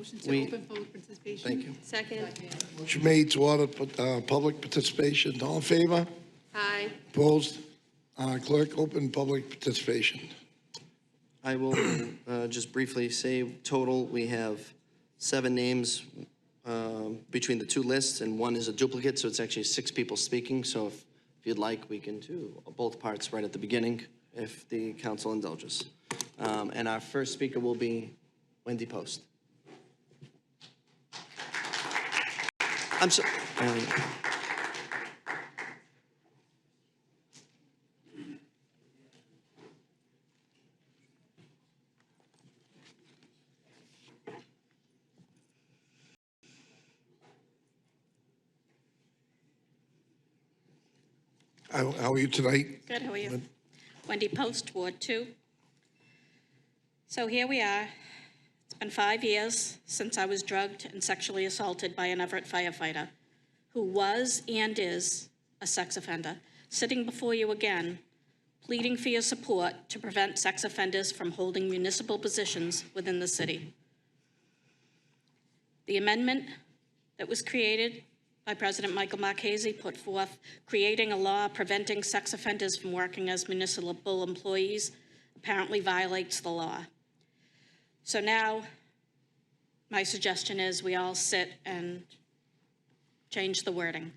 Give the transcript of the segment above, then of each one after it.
Motion to open public participation. Thank you. Second. Motion made to order public participation. All in favor? Aye. Opposed? Clerk, open public participation. I will just briefly say total, we have 7 names between the 2 lists, and 1 is a duplicate, so it's actually 6 people speaking. So if you'd like, we can do both parts right at the beginning, if the council indulges. And our first speaker will be Wendy Post. I'm sorry. How are you tonight? Good, how are you? Wendy Post, Ward 2. So here we are. It's been 5 years since I was drugged and sexually assaulted by an Everett firefighter who was and is a sex offender, sitting before you again, pleading for your support to prevent sex offenders from holding municipal positions within the city. The amendment that was created by President Michael Marchese put forth, creating a law preventing sex offenders from working as municipal employees, apparently violates the law. So now, my suggestion is we all sit and change the wording.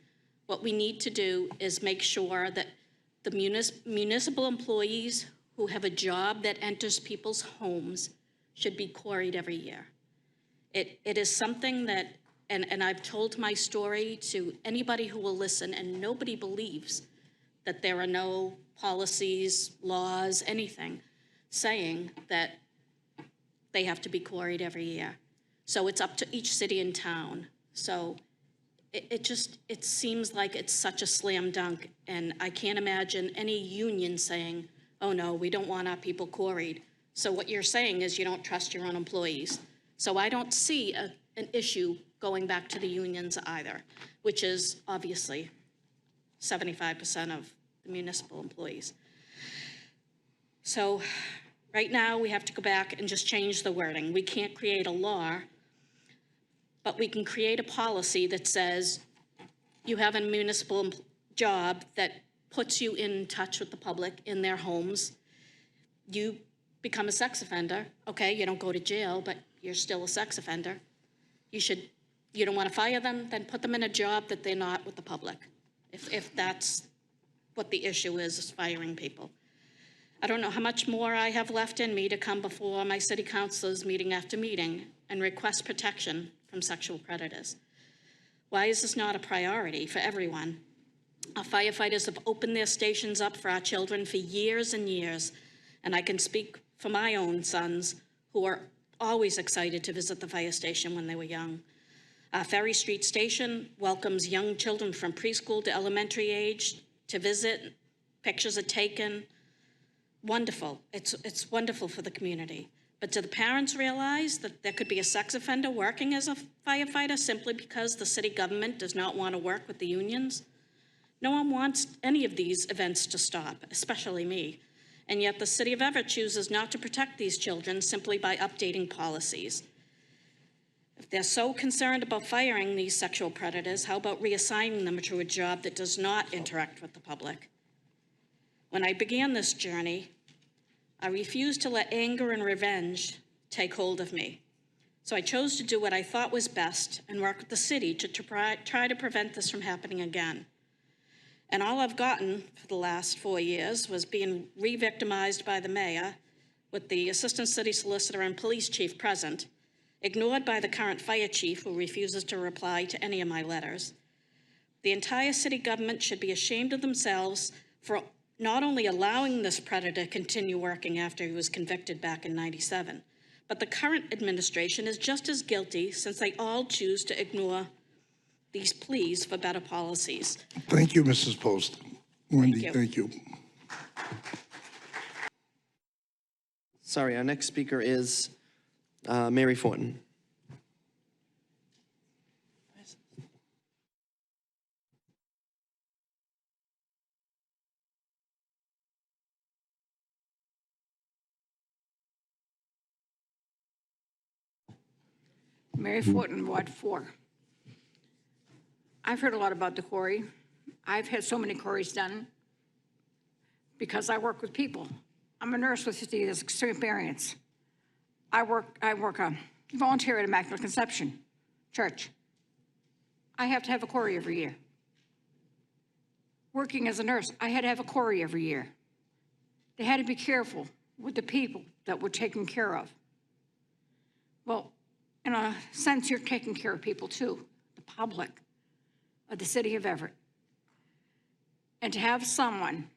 What we need to do is make sure that the municipal employees who have a job that enters people's homes should be quarried every year. It is something that, and I've told my story to anybody who will listen, and nobody believes that there are no policies, laws, anything saying that they have to be quarried every year. So it's up to each city and town. So it seems like it's such a slam dunk, and I can't imagine any union saying, oh no, we don't want our people quarried. So what you're saying is you don't trust your own employees. So I don't see an issue going back to the unions either, which is obviously 75% of the municipal employees. So right now we have to go back and just change the wording. We can't create a law, but we can create a policy that says you have a municipal job that puts you in touch with the public in their homes. You become a sex offender. Okay, you don't go to jail, but you're still a sex offender. You don't want to fire them, then put them in a job that they're not with the public, if that's what the issue is firing people. I don't know how much more I have left in me to come before my city councilors meeting after meeting and request protection from sexual predators. Why is this not a priority for everyone? Our firefighters have opened their stations up for our children for years and years, and I can speak for my own sons who are always excited to visit the fire station when they were young. Our Ferry Street Station welcomes young children from preschool to elementary age to visit. Pictures are taken. Wonderful. It's wonderful for the community. But do the parents realize that there could be a sex offender working as a firefighter simply because the city government does not want to work with the unions? No one wants any of these events to stop, especially me. And yet the city of Everett chooses not to protect these children simply by updating policies. If they're so concerned about firing these sexual predators, how about reassigning them to a job that does not interact with the public? When I began this journey, I refused to let anger and revenge take hold of me. So I chose to do what I thought was best and work with the city to try to prevent this from happening again. And all I've gotten for the last 4 years was being re-victimized by the mayor with the assistant city solicitor and police chief present, ignored by the current fire chief who refuses to reply to any of my letters. The entire city government should be ashamed of themselves for not only allowing this predator to continue working after he was convicted back in '97, but the current administration is just as guilty since they all choose to ignore these pleas for better policies. Thank you, Mrs. Post. Wendy, thank you. Sorry, our next speaker is Mary Fortin. Mary Fortin, Ward 4. I've heard a lot about the quarry. I've had so many quarries done because I work with people. I'm a nurse with 50 years experience. I volunteer at Immaculate Conception Church. I have to have a quarry every year. Working as a nurse, I had to have a quarry every year. They had to be careful with the people that were taken care of. Well, in a sense, you're taking care of people too, the public of the city of Everett. And to have someone,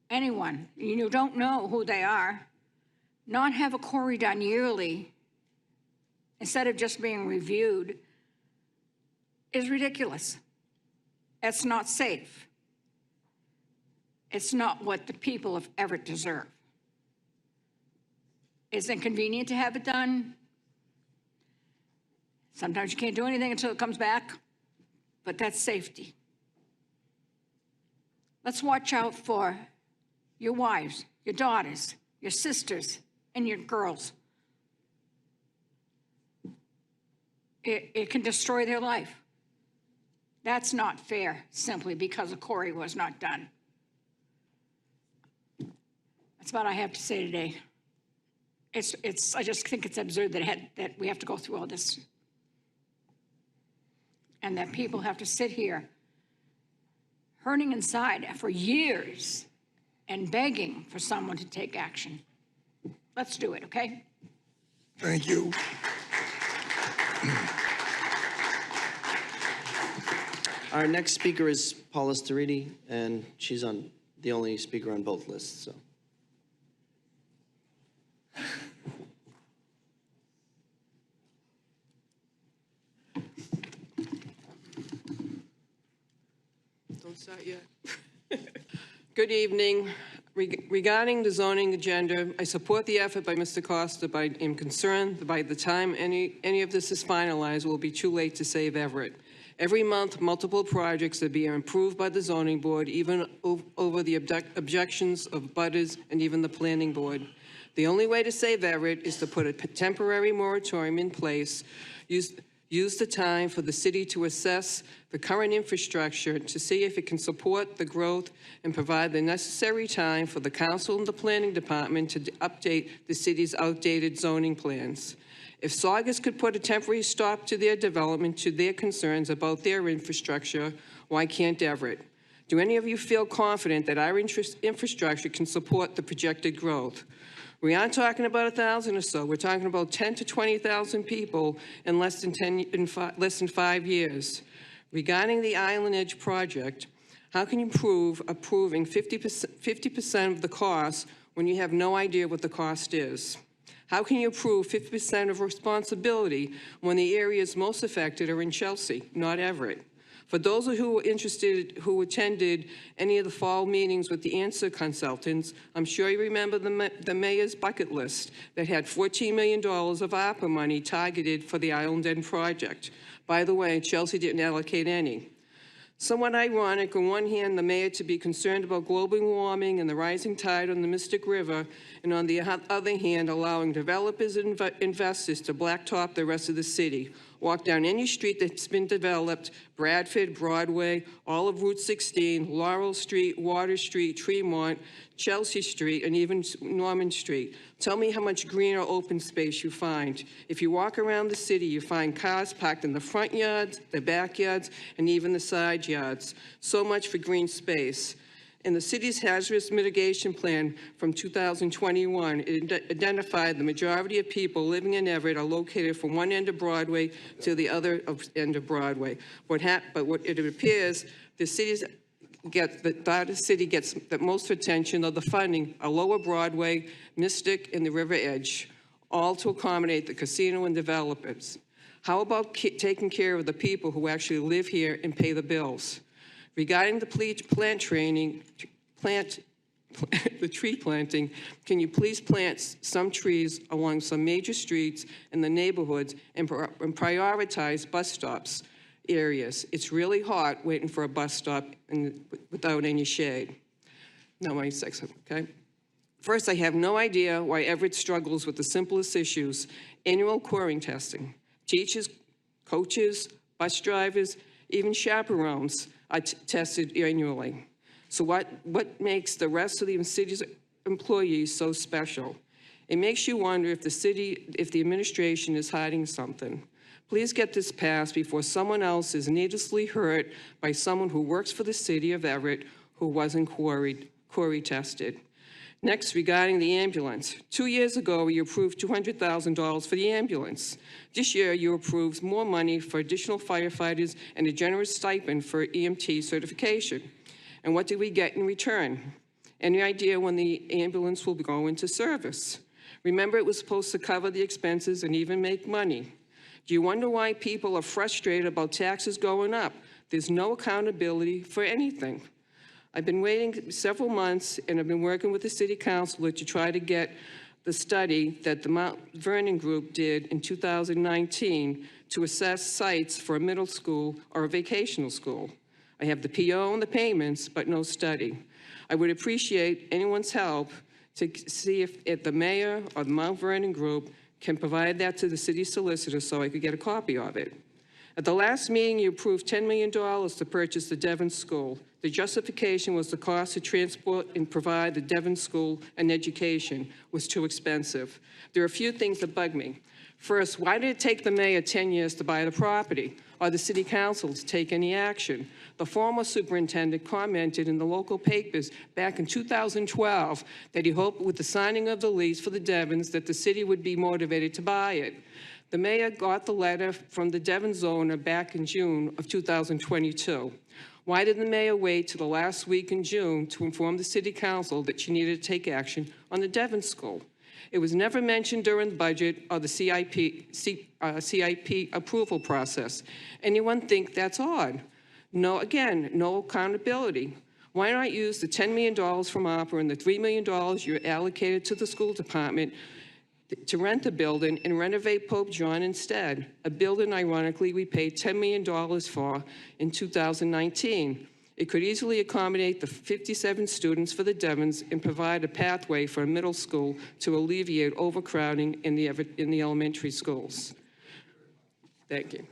anyone, you don't know who they are, not have a quarry done yearly instead of just being reviewed is ridiculous. It's not safe. It's not what the people of Everett deserve. It's inconvenient to have it done. Sometimes you can't do anything until it comes back, but that's safety. Let's watch out for your wives, your daughters, your sisters, and your girls. It can destroy their life. That's not fair, simply because a quarry was not done. That's what I have to say today. I just think it's absurd that we have to go through all this. And that people have to sit here hurting inside for years and begging for someone to take action. Let's do it, okay? Thank you. Our next speaker is Paula Staridi, and she's the only speaker on both lists, so. Don't start yet. Good evening. Regarding the zoning agenda, I support the effort by Mr. Costa, but I am concerned that by the time any of this is finalized, it will be too late to save Everett. Every month, multiple projects are being approved by the zoning board, even over the objections of butters and even the planning board. The only way to save Everett is to put a temporary moratorium in place, use the time for the city to assess the current infrastructure to see if it can support the growth and provide the necessary time for the council and the planning department to update the city's outdated zoning plans. If Saugus could put a temporary stop to their development, to their concerns about their infrastructure, why can't Everett? Do any of you feel confident that our infrastructure can support the projected growth? We aren't talking about 1,000 or so. We're talking about 10 to 20,000 people in less than 5 years. Regarding the Island Edge project, how can you prove approving 50% of the cost when you have no idea what the cost is? How can you approve 50% of responsibility when the areas most affected are in Chelsea, not Everett? For those who are interested, who attended any of the fall meetings with the answer consultants, I'm sure you remember the mayor's bucket list that had $14 million of ARPA money targeted for the Island End project. By the way, Chelsea didn't allocate any. Somewhat ironic, on one hand, the mayor to be concerned about global warming and the rising tide on the Mystic River, and on the other hand, allowing developers and investors to blacktop the rest of the city. Walk down any street that's been developed, Bradford, Broadway, all of Route 16, Laurel Street, Water Street, Tremont, Chelsea Street, and even Norman Street. Tell me how much green or open space you find. If you walk around the city, you find cars parked in the front yards, the backyards, and even the side yards. So much for green space. In the city's hazardous mitigation plan from 2021, it identified the majority of people living in Everett are located from one end of Broadway to the other end of Broadway. But what it appears, the city gets the most attention of the funding are Lower Broadway, Mystic, and the River Edge, all to accommodate the casino and developers. How about taking care of the people who actually live here and pay the bills? Regarding the the tree planting, can you please plant some trees along some major streets in the neighborhoods and prioritize bus stops areas? It's really hot waiting for a bus stop without any shade. Now my section, okay? First, I have no idea why Everett struggles with the simplest issues: annual querying testing. Teachers, coaches, bus drivers, even chaperones are tested annually. So what makes the rest of the city's employees so special? It makes you wonder if the administration is hiding something. Please get this passed before someone else is needlessly hurt by someone who works for the city of Everett who wasn't query tested. Next, regarding the ambulance. 2 years ago, you approved $200,000 for the ambulance. This year, you approved more money for additional firefighters and a generous stipend for EMT certification. And what did we get in return? Any idea when the ambulance will go into service? Remember, it was supposed to cover the expenses and even make money. Do you wonder why people are frustrated about taxes going up? There's no accountability for anything. I've been waiting several months, and I've been working with the city councilor to try to get the study that the Mount Vernon group did in 2019 to assess sites for a middle school or a vocational school. I have the PO and the payments, but no study. I would appreciate anyone's help to see if the mayor or the Mount Vernon group can provide that to the city solicitor so I could get a copy of it. At the last meeting, you approved $10 million to purchase the Devon School. The justification was the cost to transport and provide the Devon School an education was too expensive. There are a few things that bug me. First, why did it take the mayor 10 years to buy the property, or the city council to take any action? The former superintendent commented in the local papers back in 2012 that he hoped with the signing of the lease for the Devons that the city would be motivated to buy it. The mayor got the letter from the Devon's owner back in June of 2022. Why did the mayor wait till the last week in June to inform the city council that she needed to take action on the Devon School? It was never mentioned during the budget or the CIP approval process. Anyone think that's odd? No, again, no accountability. Why not use the $10 million from ARPA and the $3 million you allocated to the school department to rent the building and renovate Pope John instead, a building, ironically, we paid $10 million for in 2019. It could easily accommodate the 57 students for the Devons and provide a pathway for a middle school to alleviate overcrowding in the elementary schools. Thank you.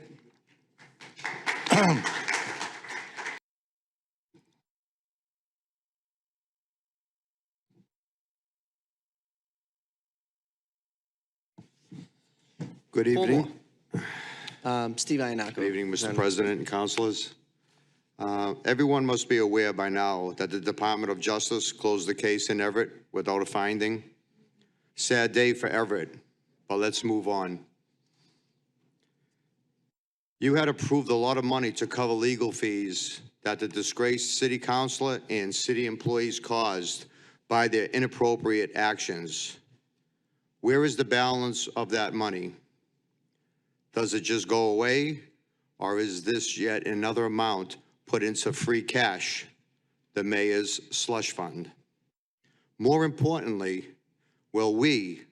Good evening. Steve Iannacco. Good evening, Mr. President and councilors. Everyone must be aware by now that the Department of Justice closed the case in Everett without a finding. Sad day for Everett, but let's move on. You had approved a lot of money to cover legal fees that the disgraced city councilor and city employees caused by their inappropriate actions. Where is the balance of that money? Does it just go away, or is this yet another amount put into free cash, the mayor's slush fund? More importantly, will we,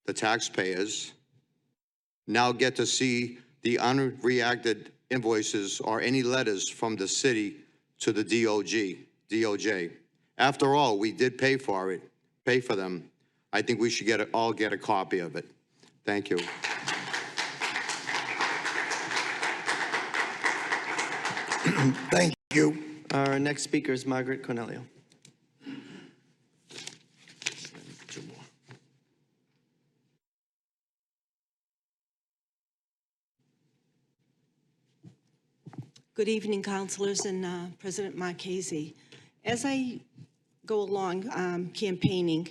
the taxpayers, now get to see the unreacted invoices or any letters from the city to the DOJ? After all, we did pay for them. I think we should all get a copy of it. Thank you. Thank you. Our next speaker is Margaret Cornelio. Good evening, councilors and President Marchese. As I go along campaigning,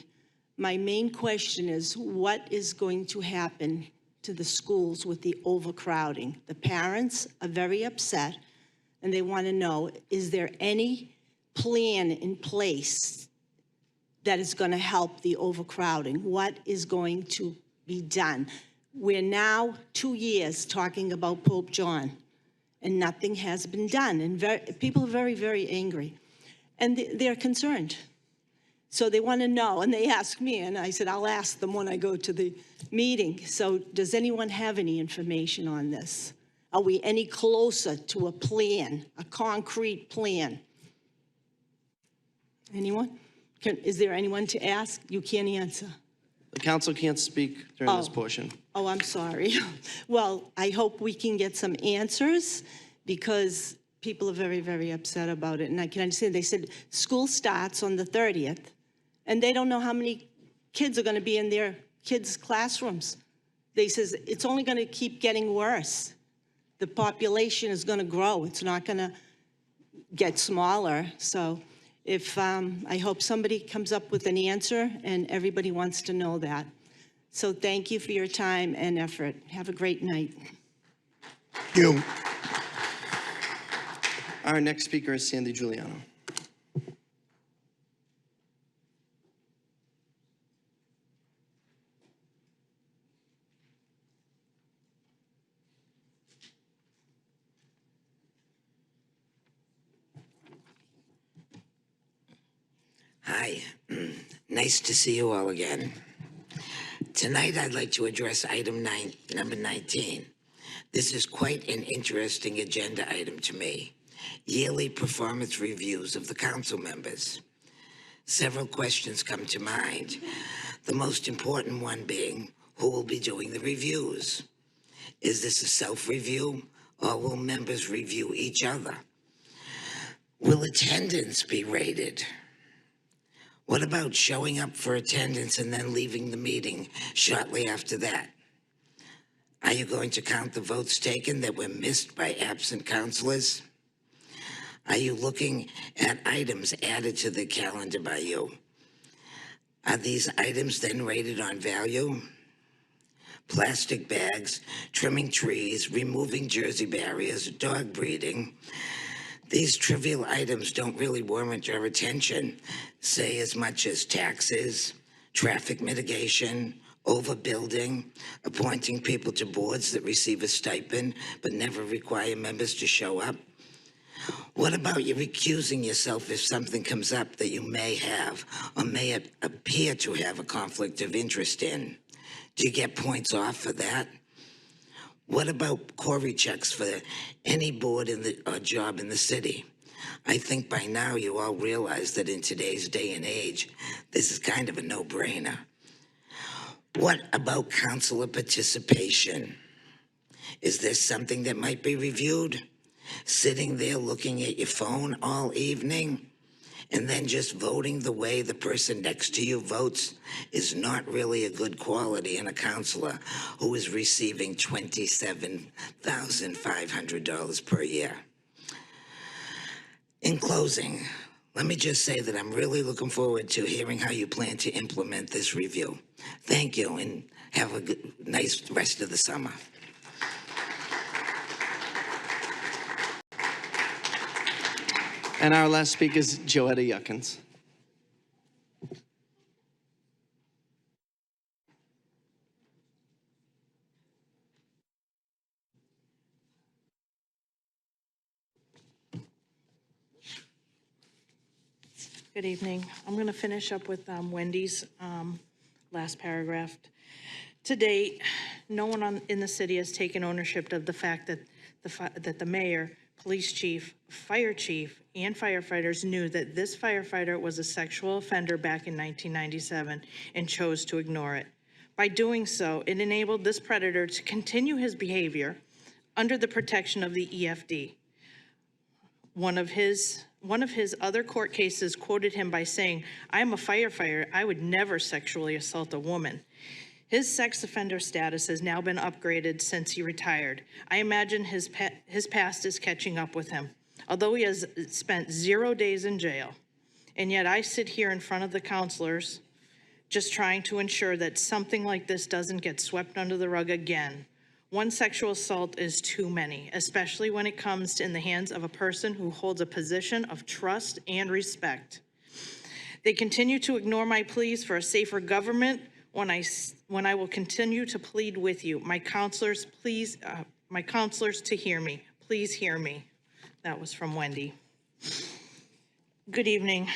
my main question is what is going to happen to the schools with the overcrowding? The parents are very upset and they want to know, is there any plan in place that is going to help the overcrowding? What is going to be done? We're now 2 years talking about Pope John, and nothing has been done. And people are very, very angry. And they're concerned. So they want to know, and they ask me, and I said, I'll ask them when I go to the meeting. So does anyone have any information on this? Are we any closer to a plan, a concrete plan? Anyone? Is there anyone to ask? You can't answer. The council can't speak during this Oh. portion. Oh, I'm sorry. Well, I hope we can get some answers because people are very, very upset about it. And I can understand, they said school starts on the 30th and they don't know how many kids are going to be in their kids' classrooms. They says it's only going to keep getting worse. The population is going to grow. It's not going to get smaller. So if, I hope somebody comes up with an answer and everybody wants to know that. So thank you for your time and effort. Have a great night. You, Our next speaker is Sandy Giuliano. Hi, nice to see you all again. Tonight, I'd like to address number 19. This is quite an interesting agenda item to me. Yearly performance reviews of the council members. Several questions come to mind. The most important one being, who will be doing the reviews? Is this a self-review, or will members review each other? Will attendance be rated? What about showing up for attendance and then leaving the meeting shortly after that? Are you going to count the votes taken that were missed by absent councilors? Are you looking at items added to the calendar by you? Are these items then rated on value? Plastic bags, trimming trees, removing Jersey barriers, dog breeding. These trivial items don't really warrant your attention, say as much as taxes, traffic mitigation, overbuilding, appointing people to boards that receive a stipend but never require members to show up. What about you recusing yourself if something comes up that you may have or may appear to have a conflict of interest in? Do you get points off for that? What about query checks for any board or job in the city? I think by now you all realize that in today's day and age, this is kind of a no-brainer. What about councilor participation? Is there something that might be reviewed? Sitting there looking at your phone all evening and then just voting the way the person next to you votes is not really a good quality in a councilor who is receiving $27,500 per year. In closing, let me just say that I'm really looking forward to hearing how you plan to implement this review. Thank you, and have a nice rest of the summer. And our last speaker is Joetta Yuckins. Good evening. I'm going to finish up with Wendy's last paragraph. To date, no one in the city has taken ownership of the fact that the mayor, police chief, fire chief, and firefighters knew that this firefighter was a sexual offender back in 1997 and chose to ignore it. By doing so, it enabled this predator to continue his behavior under the protection of the EFD. One of his other court cases quoted him by saying, "I am a firefighter. I would never sexually assault a woman." His sex offender status has now been upgraded since he retired. I imagine his past is catching up with him, although he has spent 0 days in jail. And yet I sit here in front of the counselors just trying to ensure that something like this doesn't get swept under the rug again. One sexual assault is too many, especially when it comes in the hands of a person who holds a position of trust and respect. They continue to ignore my pleas for a safer government when I will continue to plead with you. My counselors, please, to hear me. Please hear me. That was from Wendy. Good evening.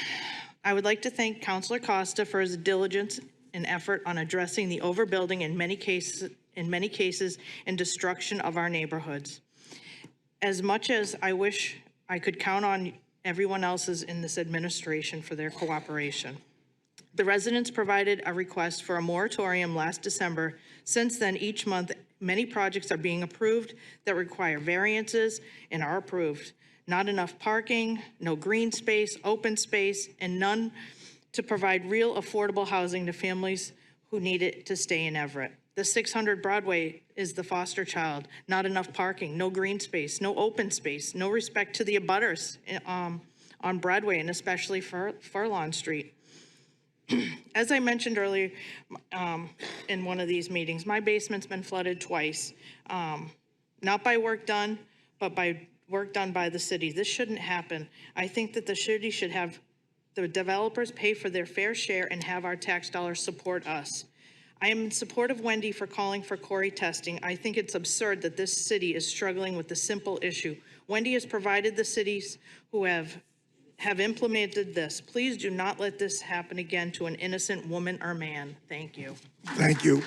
I would like to thank Councilor Costa for his diligence and effort on addressing the overbuilding in many cases and destruction of our neighborhoods. As much as I wish I could count on everyone else's in this administration for their cooperation. The residents provided a request for a moratorium last December. Since then, each month, many projects are being approved that require variances and are approved. Not enough parking, no green space, open space, and none to provide real affordable housing to families who need it to stay in Everett. The 600 Broadway is the foster child. Not enough parking, no green space, no open space, no respect to the abutters on Broadway and especially Furlong Street. As I mentioned earlier in one of these meetings, my basement's been flooded twice. Not by work done, but by work done by the city. This shouldn't happen. I think that the city should have the developers pay for their fair share and have our tax dollars support us. I am in support of Wendy for calling for Corey testing. I think it's absurd that this city is struggling with the simple issue. Wendy has provided the cities who have implemented this. Please do not let this happen again to an innocent woman or man. Thank you. Thank you.